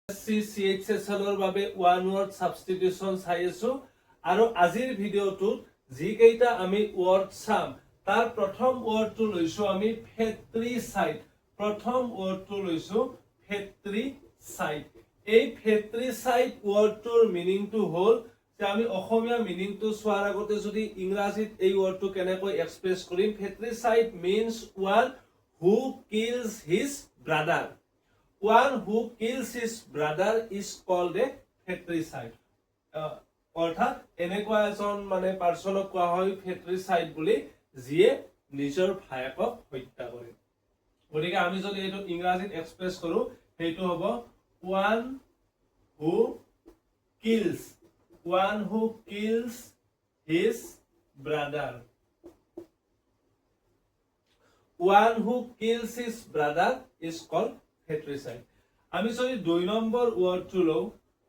CHSL বাবে one word substitution চাই আছো আৰু আজিৰ ভিডিওটোত যি কেইটা আমি ওয়াৰ্ড চাম তাৰ প্ৰথম ওয়াৰ্ডটো লৈছো আমি ফেট্ৰিসাইড প্ৰথম ওয়াৰ্ডটো লৈছো ফেট্ৰিসাইড এই ফেট্ৰিসাইড ওয়াৰ্ডটোৰ মিনিংটো হ'ল যে আমি অসমীয়া মিনিংটো চোৱাৰ আগতে যদি ইংৰাজীত এই ওয়াৰ্ডটো কেনেকৈ এক্সপ্ৰেছ কৰিম ফেট্ৰিসাইড means one who kills his brother. One who kills his brother is called a fratricide. অর্থাৎ এনেকুৱা এজন মানে পাৰ্চনক কোৱা হয় ফেট্ৰিসাইড বুলি যিয়ে নিজৰ ভায়েকক হত্যা কৰে গতিকে আমি যদি এটো ইংৰাজীত এক্সপ্ৰেছ কৰো হেইটো হ'ব one who kills his brother. One who kills his brother is called ফেট্ৰিসাইড আমি যদি দুই নম্বৰ ওয়াৰ্ডটো লও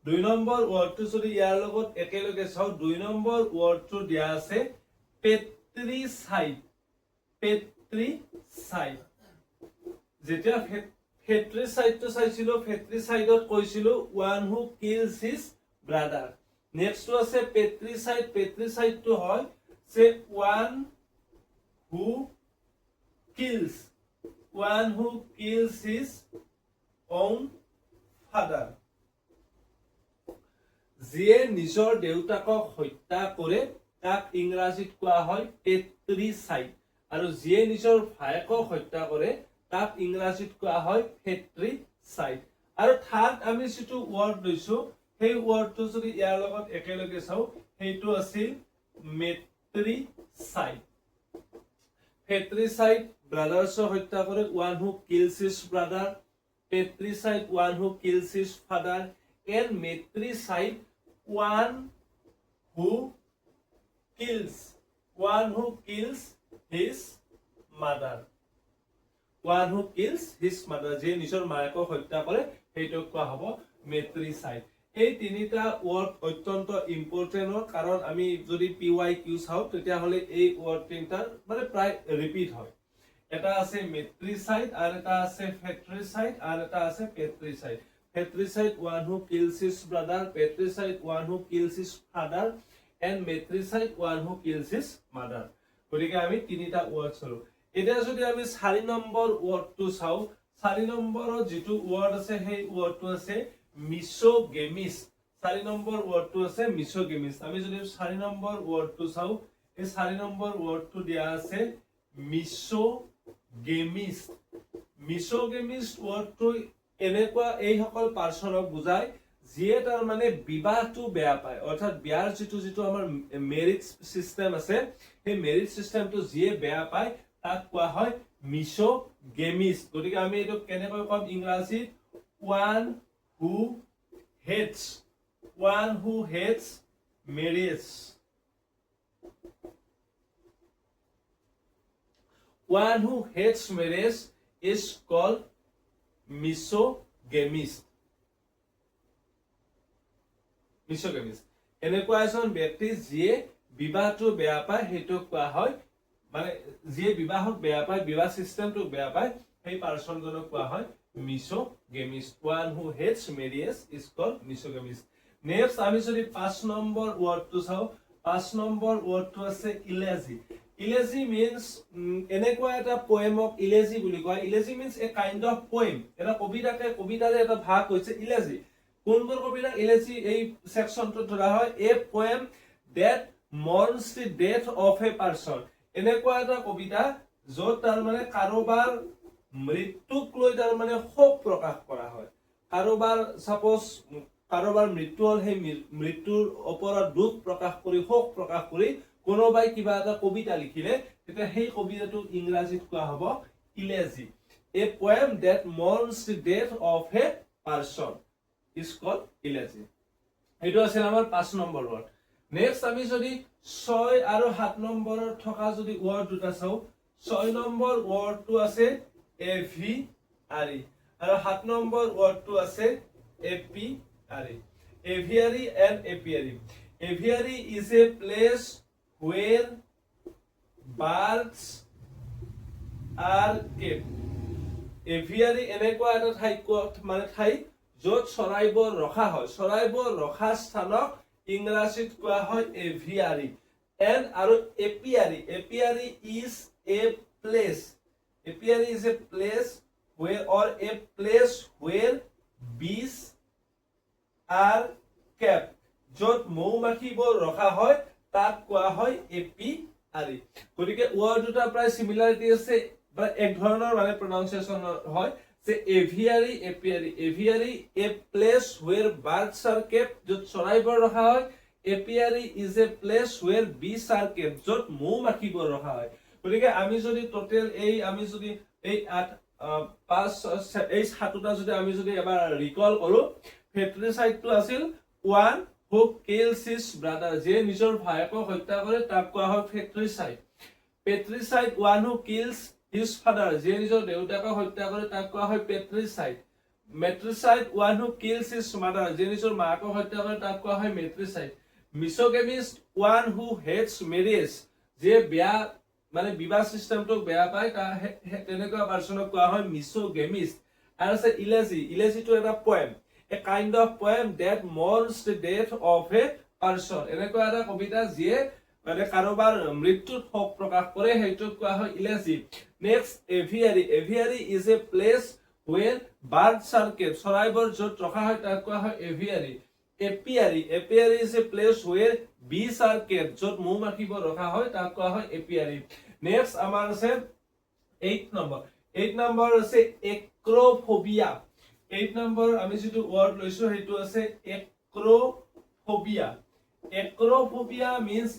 দুই নম্বৰ ওয়াৰ্ডটো যদি ইয়াৰ লগত একেলগে চাও দুই নম্বৰ ওয়াৰ্ডটো দিয়া আছে পেট্ৰিসাইড যেতিয়া ফেট্ৰিসাইডটো চাইছিলো ফেট্ৰিসাইডত কৈছিলো one who kills his brother next আছে পেট্ৰিসাইডটো হয় সে one who kills his own father. যিয়ে নিজৰ দেউতাকক হত্যা কৰে তাক ইংৰাজীত কোৱা হয় পেট্ৰিসাইড আৰু যিয়ে নিজৰ ভায়েকক হত্যা কৰে তাক ইংৰাজীত কোৱা হয় ফেট্ৰিসাইড আৰু থাৰ্ড আমি যেটো ওয়াৰ্ড লৈছো সেই ওয়াৰ্ডটো যদি ইয়াৰ লগত একেলগে চাও হেইটো আছিল মেট্ৰিসাইড ফেট্ৰিসাইড brothers হত্যা কৰে one who kills his brother patricide one who kills his father and matricide one who kills his mother যে নিজৰ মায়েকক হত্যা কৰে হেইটো কোৱা হ'ব মেট্ৰিসাইড এই তিনিটা ওয়ার্ড অত্যন্ত ইম্পর্টেন্ট কারণ আমি যদি PYQ চাও তেতিয়া হলে এই ওয়ার্ড তিনটা মানে প্রায় রিপিট হয় এটা আছে মেট্ৰিসাইড আৰ এটা আছে ফেট্ৰিসাইড আৰ এটা আছে পেট্ৰিসাইড ফেট্ৰিসাইড one who kills his brother patricide one who kills his father and matricide one who kills his mother গতিকে আমি তিনিটা ওয়ার্ড চালো এতিয়া যদি আমি 4 নম্বৰ ওয়াৰ্ডটো চাও 4 নম্বৰৰ যেটো ওয়াৰ্ড আছে সেই ওয়াৰ্ডটো আছে মিসোগেমিস 4 নম্বৰ ওয়াৰ্ডটো আছে মিসোগেমিস আমি যদি 4 নম্বৰ ওয়াৰ্ডটো চাও এই 4 নম্বৰ ওয়াৰ্ডটো দিয়া আছে মিসোগেমিস ওয়াৰ্ডটো এনেকুৱা এই সকল পাৰ্সনক বুজায় যিয়ে তাৰ মানে বিবাহটো বেয়া পায় অৰ্থাৎ বিয়াৰ যেটো আমাৰ মেৰিজ সিস্টেম আছে সেই মেৰিজ সিস্টেমটো যিয়ে বেয়া পায় তাক কোৱা হয় মিসোগেমিস গতিকে আমি এটো কেনেকৈ কম ইংৰাজীত one who hates marriage one who hates marriage is called misogamist এনেকুৱা এজন ব্যক্তি যিয়ে বিবাহটো বেয়া পায় হেটো কোৱা হয় মানে যিয়ে বিবাহক বেয়া পায় বিবাহ সিস্টেমটো বেয়া পায় সেই পাৰ্সনজনক কোৱা হয় misogamist one who hates marriage is called misogamist next আমি যদি 5 নম্বৰ ওয়াৰ্ডটো চাও 5 নম্বৰ ওয়াৰ্ডটো আছে elegy means এনেকুৱা এটা পোয়েমক elegy বুলি কয় elegy means a kind of poem এটা কবিতাৰে এটা ভাগ হৈছে elegy কোনবোৰ কবিতা elegy এই সেকশনটো ধৰা হয় a poem that mourns the death of a person এনেকুৱা এটা কবিতা য'ত তাৰ মানে কাৰোবাৰ মৃত্যুক লৈ তাৰ মানে শোক প্ৰকাশ কৰা হয় কাৰোবাৰ সাপোজ কাৰোবাৰ মৃত্যু হল সেই মৃত্যুৰ ওপৰত দুখ প্ৰকাশ কৰি শোক প্ৰকাশ কৰি কোনোবাই কিবা এটা কবিতা লিখিলে তেতিয়া সেই কবিতাটো ইংৰাজীত কোৱা হ'ব elegy a poem that mourns the death of a person is called elegy এইটো আছে আমাৰ 5 নম্বৰ ওয়াৰ্ড নেক্সট আমি যদি 6 আৰু 7 নম্বৰৰ থকা যদি ওয়াৰ্ড দুটা চাও 6 নম্বৰ ওয়াৰ্ডটো আছে aviary আৰু 7 নম্বৰ ওয়ার্ডটো আছে apiary aviary and apiary aviary is a place where birds are kept aviary এনেকুৱা এটা ঠাই মানে ঠাই য'ত চৰাইবোৰ ৰখা হয় চৰাইবোৰ ৰখা স্থানক ইংৰাজীত কোৱা হয় এভিয়াৰী এণ্ড আৰু aviary is a place aviary is a place where or a place where bees are kept য'ত মৌমাখিবোৰ ৰখা হয় তাক কোৱা হয় এপিয়াৰী গতিকে ওয়াৰ্ড দুটা প্ৰায় সিমিলাৰিটি আছে বা এক ধৰণৰ মানে প্ৰনাউন্সিয়েচন হয় যে aviary a place where birds are kept য'ত চৰাইবোৰ ৰখা হয় এপিয়াৰী is a place where bees are kept য'ত মৌমাখিবোৰ ৰখা হয় গতিকে আমি যদি টোটেল আমি যদি এই 7টা যদি আমি যদি এবাৰ ৰিকল কৰো ফেট্ৰিসাইডটো আছিল one who kills his brother যে নিজৰ ভায়েকক হত্যা কৰে তাক কোৱা হয় patricide one who kills his father যে নিজৰ দেউতাকক হত্যা কৰে তাক কোৱা হয় matricide one who kills his mother যে নিজৰ মাকক হত্যা কৰে তাক কোৱা হয় matricide misogamist one who hates marriage যে বেয়া মানে বিবাহ সিস্টেমটোক বেয়া পায় তেনেকুৱা পাৰ্সনক কোৱা হয় মিছ'গেমিষ্ট আৰু আছে ইলেজিটো এটা poem a kind of poem that mourns the death of a person এনেকুৱা এটা কবিতা যিয়ে মানে কাৰোবাৰ মৃত্যুত শোক প্ৰকাশ কৰে হেইটোক কোৱা হয় ইলেজি next aviary is a place where birds are kept চৰাইবোৰ য'ত ৰখা হয় তাক কোৱা হয় aviary এপিয়াৰী is a place where bees are kept য'ত মৌমাখিবোৰ ৰখা হয় তাক কোৱা হয় এপিয়াৰী নেক্সট আমাৰ আছে 8 নম্বৰ আছে এক্ৰোফোবিয়া 8 নম্বৰ আমি যেটো ওয়াৰ্ড লৈছো হেতু আছে এক্ৰোফোবিয়া means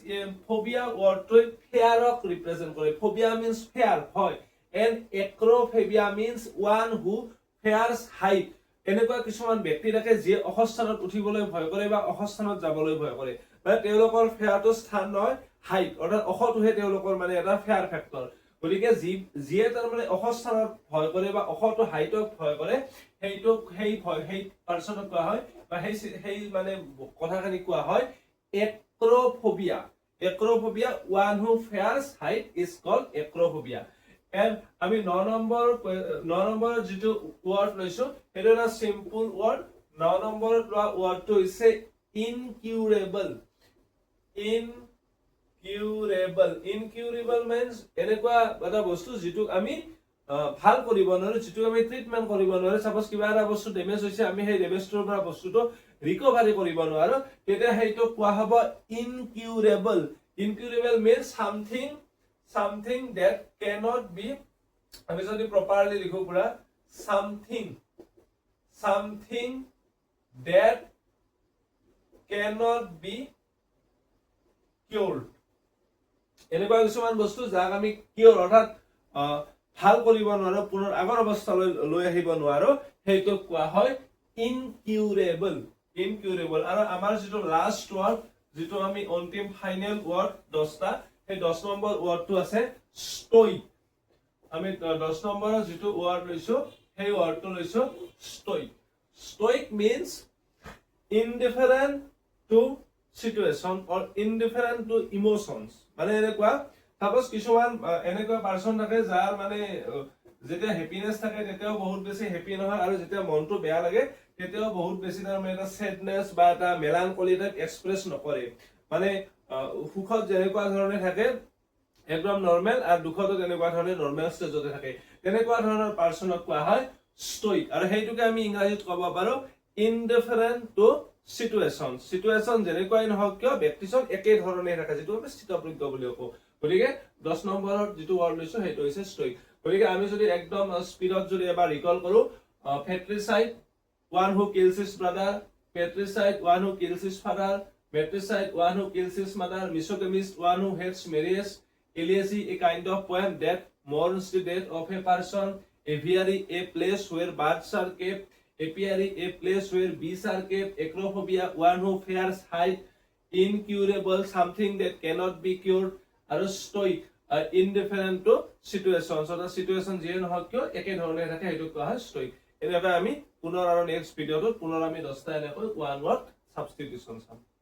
phobia ওয়াৰ্ডটো ফিয়াৰক ৰিপ্ৰেজেন্ট কৰে phobia means fear হয় and acrophobia means one who fears height এনেকুৱা কিছুমান ব্যক্তি থাকে যে অখস্থানত উঠিবলৈ ভয় কৰে বা অখস্থানত যাবলৈ ভয় কৰে মানে তেওঁলোকৰ ফেয়াৰটো স্থান নহয় হাইট অৰ্থাৎ অখটোহে তেওঁলোকৰ মানে এটা ফেয়াৰ ফেক্টৰ গতিকে যিয়ে তাৰ মানে অখস্থানত ভয় কৰে বা অখটো হাইটক ভয় কৰে সেইটোক সেই পাৰ্সনক কোৱা হয় বা সেই মানে কথাখানি কোৱা হয় acrophobia one who fears height is called acrophobia and আমি 9 নম্বৰ যেটো ওয়াৰ্ড লৈছো এটা এটা সিম্পল ওয়াৰ্ড 9 নম্বৰত লোৱা ওয়াৰ্ডটো হৈছে ইনকিউৰেবল means এনেকুৱা এটা বস্তু যেটো আমি ভাল কৰিব নোৱাৰো যেটো আমি ট্ৰিটমেন্ট কৰিব নোৱাৰো সাপোজ কিবা এটা বস্তু ড্যামেজ হৈছে আমি সেই ড্যামেজটোৰ পৰা বস্তুটো ৰিকভাৰি কৰিব নোৱাৰো তেতিয়া হেইটো কোৱা হ'ব ইনকিউৰেবল means something that cannot be আমি যদি properly লিখো পুৰা something that cannot be cured এনেকুৱা কিছুমান বস্তু যাক আমি কিউৰ অৰ্থাৎ ভাল কৰিব নোৱাৰো পুনৰ আগৰ অৱস্থালৈ লৈ আহিব নোৱাৰো হেইটো কোৱা হয় ইনকিউৰেবল আৰু আমাৰ যেটো লাষ্ট ওয়াৰ্ড যেটো আমি অন্তিম ফাইনাল ওয়াৰ্ড 10টা সেই 10 নম্বৰ ওয়াৰ্ডটো আছে স্টোইক আমি 10 নম্বৰৰ যেটো ওয়ার্ড লৈছো সেই ওয়ার্ডটো লৈছো Stoic means indifferent to situation or indifferent to emotions মানে এনেকুৱা সাপোজ কিছুমান এনেকুৱা পাৰ্সন থাকে যাৰ মানে যেতিয়া হ্যাপিনেস থাকে তেতিয়াও বহুত বেছি হ্যাপি নহয় আৰু যেতিয়া মনটো বেয়া লাগে তেতিয়াও বহুত বেছি তাৰ মানে এটা স্যাডনেস বা এটা মেলানকলি টাইপ এক্সপ্ৰেছ নকৰে মানে সুখত যেনেকুৱা ধৰণে থাকে একদম নৰমাল আৰ দুখতো তেনেকুৱা ধৰণে নৰমাল ষ্টেজতে থাকে তেনেকুৱা ধৰণৰ পাৰ্সনক কোৱা হয় স্টোইক আৰু হেইটোকে আমি ইংৰাজীত ক'ব পাৰো ইনডিফাৰেন্ট টু সিচুৱেচন যেনেকুৱাই নহওক কিয় ব্যক্তিজন একে ধৰণে থাকে যেটো আমি স্থিতপ্ৰজ্ঞ বুলি কওঁ গতিকে 10 নম্বৰৰ যেটো ওয়ার্ড লৈছো হেইটো হৈছে স্টোইক গতিকে আমি যদি একদম স্পিডত যদি এবাৰ ৰিকল কৰো ফেট্ৰিসাইড one who kills his brother patricide one who kills his father matricide one who kills his mother misogynist one who hates marriage elegy a kind of poem that mourns the death of a person aviary a place where birds are kept apiary a place where bees are kept acrophobia one who fears height incurable something that cannot be cured আৰু stoic indifferent to situation so the situation যে নহওক কিয় একে ধৰণে থাকে হেইটো কোৱা হয় stoic এনেকৈ আমি পুনৰ আৰু নেক্সট ভিডিওটো পুনৰ আমি 10টা এনেকৈ ওয়ান ওয়াৰ্ড সাবস্টিটিউশন চাম